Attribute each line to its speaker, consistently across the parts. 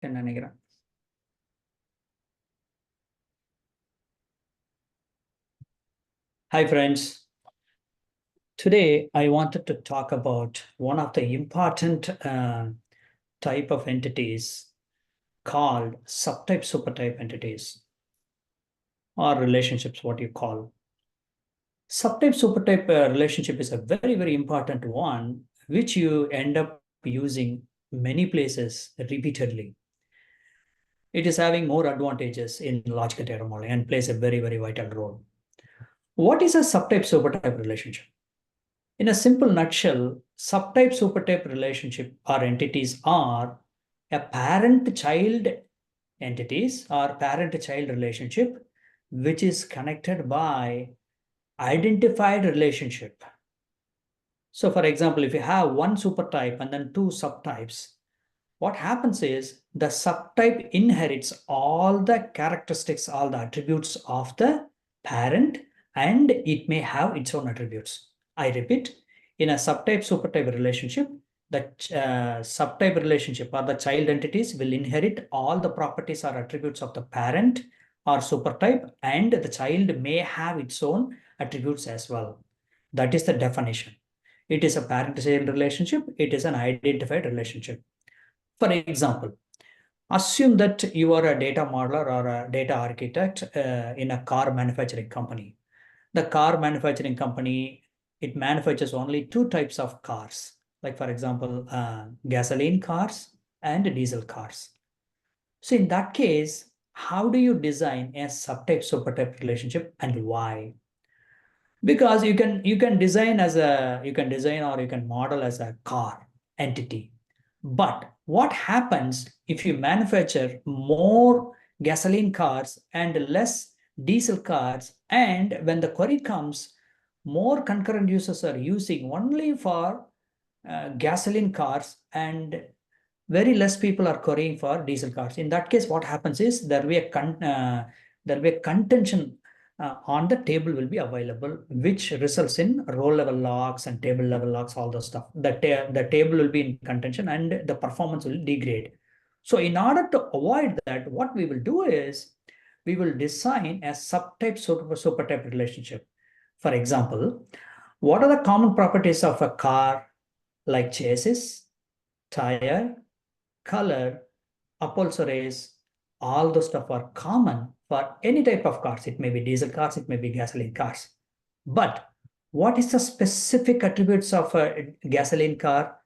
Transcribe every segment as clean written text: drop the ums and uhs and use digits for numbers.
Speaker 1: என்ன நினைக்கிறேன். Hi friends. Today I wanted to talk about one of the important type of entities called subtype supertype entities or relationships, what you call. Subtype supertype relationship is a very important one which you end up using many places repeatedly. It is having more advantages in logical data modeling and plays a very vital role. What is a subtype supertype relationship? In a simple nutshell, subtype supertype relationship or entities are a parent-child entities or parent-child relationship which is connected by identified relationship. So for example, if you have one supertype and then two subtypes, what happens is the subtype inherits all the characteristics, all the attributes of the parent, and it may have its own attributes. I repeat, in a subtype supertype relationship, the subtype relationship or the child entities will inherit all the properties or attributes of the parent or supertype, and the child may have its own attributes as well. That is the definition. It is a parent-child relationship. It is an identified relationship. For example, assume that you are a data modeler or a data architect in a car manufacturing company. The car manufacturing company, it manufactures only two types of cars, like for example, gasoline cars and diesel cars. So in that case, how do you design a subtype supertype relationship and why? Because you can design or you can model as a car entity. But what happens if you manufacture more gasoline cars and less diesel cars, and when the query comes, more concurrent users are using only for gasoline cars and very less people are querying for diesel cars. In that case, what happens is there will be a contention on the table will be available, which results in row level logs and table level logs, all the stuff. The table will be in contention and the performance will degrade. So in order to avoid that, what we will do is we will design a subtype supertype relationship. For example, what are the common properties of a car, like chassis, tire, color, upholsteries, all those stuff are common for any type of cars. It may be diesel cars, it may be gasoline cars. But what is the specific attributes of a gasoline car?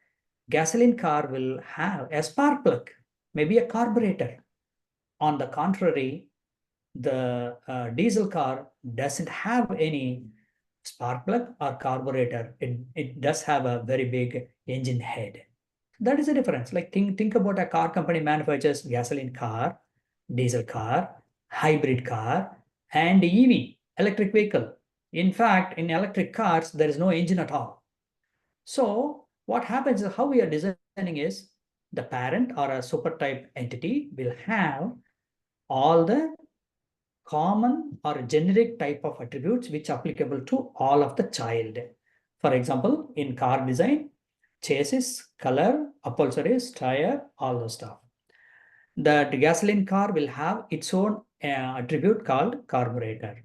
Speaker 1: Gasoline car will have a spark plug, maybe a carburetor. On the contrary, the diesel car doesn't have any spark plug or carburetor. It does have a very big engine head. That is the difference. Like think about a car company manufactures gasoline car, diesel car, hybrid car, and EV, electric vehicle. In fact, in electric cars, there is no engine at all. So what happens is how we are designing is the parent or a super type entity will have all the common or generic type of attributes which are applicable to all of the child. For example, in car design, chassis, color, upholsteries, tire, all those stuff. The gasoline car will have its own attribute called carburetor.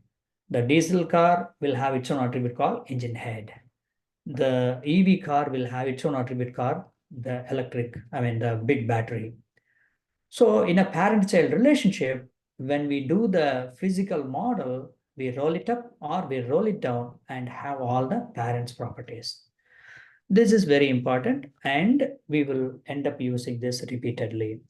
Speaker 1: The diesel car will have its own attribute called engine head. The EV car will have its own attribute called the big battery. So in a parent-child relationship, when we do the physical model, we roll it up or we roll it down and have all the parents' properties. This is very important, and we will end up using this repeatedly.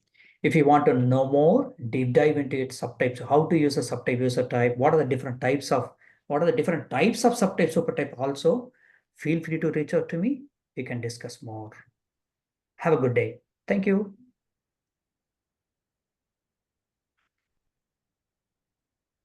Speaker 1: If you want to know more, deep dive into its subtypes, how to use a subtype user type, what are the different types of subtype supertype also, feel free to reach out to me. We can discuss more. Have a good day. Thank you.